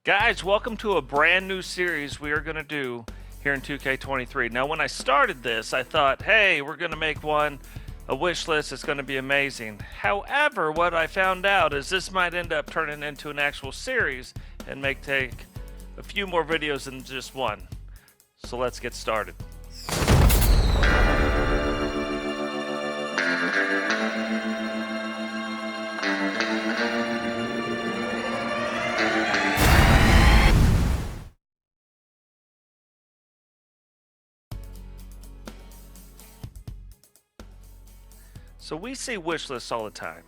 Guys, welcome to a brand new series we are going to do here in 2K23. Now, when I started this, I thought, hey, we're going to make a wish list. It's going to be amazing. However, what I found out is this might end up turning into an actual series and take a few more videos than just one. So let's get started. So we see wish lists all the time,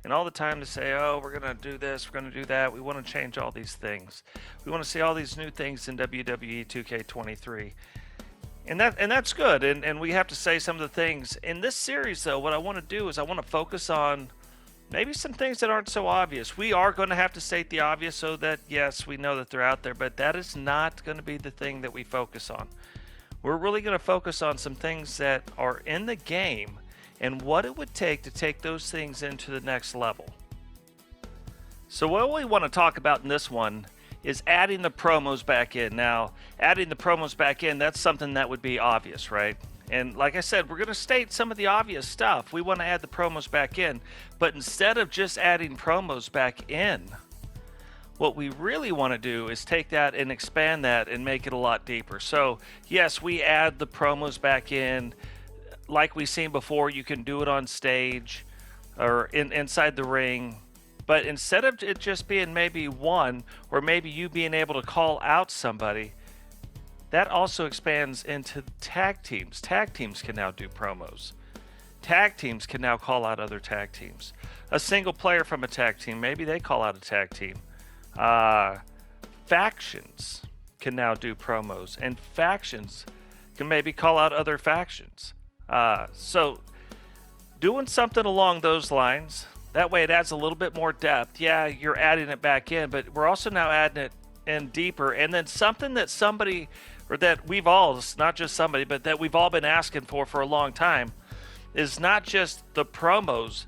and all the time to say, oh, we're going to do this, we're going to do that, we want to change all these things. We want to see all these new things in WWE 2K23. And that's good, and we have to say some of the things. In this series, though, what I want to do is I want to focus on maybe some things that aren't so obvious. We are going to have to state the obvious so that, yes, we know that they're out there, but that is not going to be the thing that we focus on. We're really going to focus on some things that are in the game and what it would take to take those things into the next level. So what we want to talk about in this one is adding the promos back in. Now, adding the promos back in, that's something that would be obvious, right? And like I said, we're going to state some of the obvious stuff. We want to add the promos back in, but instead of just adding promos back in, what we really want to do is take that and expand that and make it a lot deeper. So yes, we add the promos back in. Like we've seen before, you can do it on stage or inside the ring. But instead of it just being maybe one, or maybe you being able to call out somebody, that also expands into tag teams. Tag teams can now do promos. Tag teams can now call out other tag teams. A single player from a tag team, maybe they call out a tag team. Factions can now do promos, and factions can maybe call out other factions. So doing something along those lines, that way it adds a little bit more depth. Yeah, you're adding it back in, but we're also now adding it in deeper. And then something that somebody, or that we've all, not just somebody, but that we've all been asking for a long time, is not just the promos,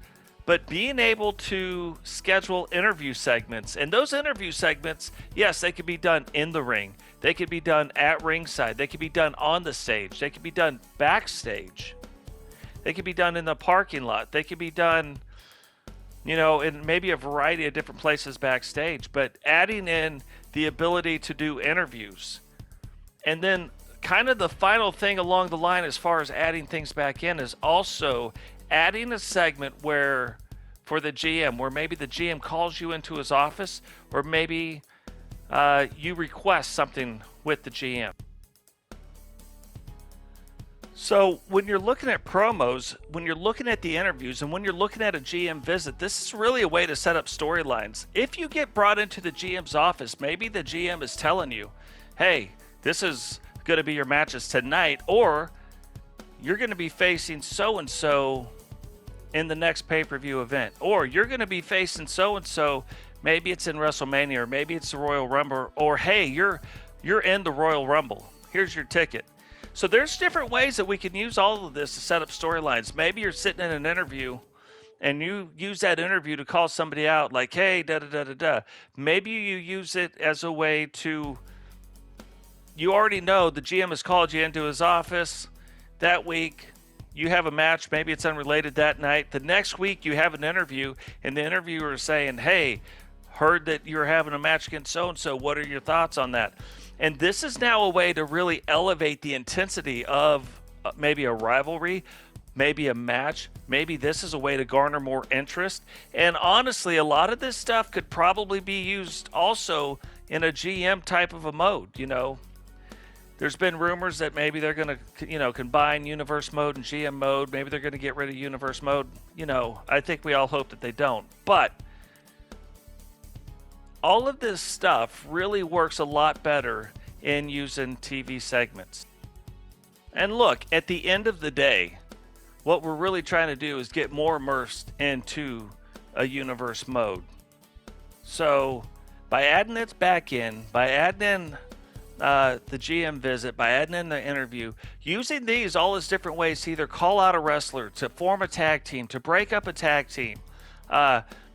but being able to schedule interview segments. And those interview segments, yes, they could be done in the ring. They could be done at ringside. They could be done on the stage. They could be done backstage. They could be done in the parking lot. They could be done, in maybe a variety of different places backstage. But adding in the ability to do interviews. And then kind of the final thing along the line as far as adding things back in is also adding a segment where, for the GM, where maybe the GM calls you into his office, or maybe you request something with the GM. So when you're looking at promos, when you're looking at the interviews, and when you're looking at a GM visit, this is really a way to set up storylines. If you get brought into the GM's office, maybe the GM is telling you, hey, this is going to be your matches tonight, or you're going to be facing so-and-so in the next pay-per-view event, or you're going to be facing so-and-so. Maybe it's in WrestleMania, or maybe it's the Royal Rumble, or hey, you're in the Royal Rumble. Here's your ticket. So there's different ways that we can use all of this to set up storylines. Maybe you're sitting in an interview and you use that interview to call somebody out, like, hey, da-da-da-da-da. Maybe you use it as a way to, you already know the GM has called you into his office that week. You have a match, maybe it's unrelated that night. The next week you have an interview, and the interviewer is saying, hey, heard that you're having a match against so-and-so. What are your thoughts on that? And this is now a way to really elevate the intensity of maybe a rivalry, maybe a match. Maybe this is a way to garner more interest. And honestly, a lot of this stuff could probably be used also in a GM type of a mode, There's been rumors that maybe they're going to, combine Universe Mode and GM Mode. Maybe they're going to get rid of Universe Mode. I think we all hope that they don't. But all of this stuff really works a lot better in using TV segments. And look, at the end of the day, what we're really trying to do is get more immersed into a Universe Mode. So by adding it back in, by adding in the GM visit, by adding in the interview, using these all as different ways to either call out a wrestler, to form a tag team, to break up a tag team,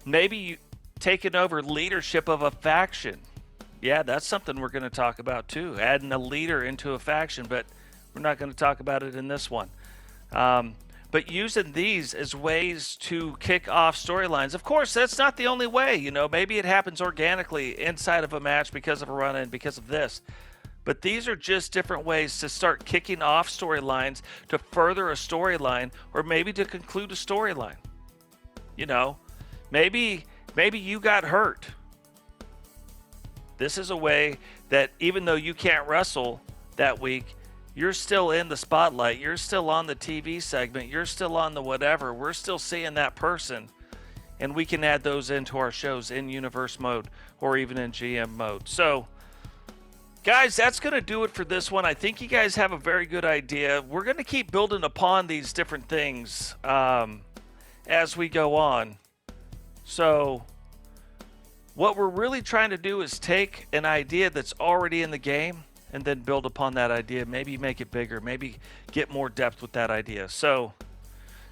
maybe taking over leadership of a faction, Yeah, that's something we're going to talk about too. Adding a leader into a faction, but we're not going to talk about it in this one. But using these as ways to kick off storylines. Of course, that's not the only way. You know, maybe it happens organically inside of a match because of a run in, because of this. But these are just different ways to start kicking off storylines, to further a storyline, or maybe to conclude a storyline. You know, maybe you got hurt. This is a way that even though you can't wrestle that week, you're still in the spotlight. You're still on the TV segment. You're still on the whatever. We're still seeing that person. And we can add those into our shows in universe mode or even in GM mode. So, guys, that's going to do it for this one. I think you guys have a very good idea. We're going to keep building upon these different things as we go on. So, what we're really trying to do is take an idea that's already in the game and then build upon that idea. Maybe make it bigger. Maybe get more depth with that idea. So,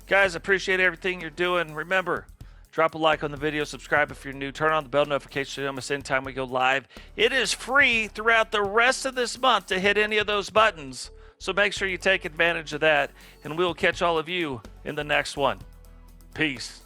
guys, appreciate everything you're doing. Remember, drop a like on the video. Subscribe if you're new. Turn on the bell notification to miss anytime we go live. It is free throughout the rest of this month to hit any of those buttons. So make sure you take advantage of that. And we will catch all of you in the next one. Peace.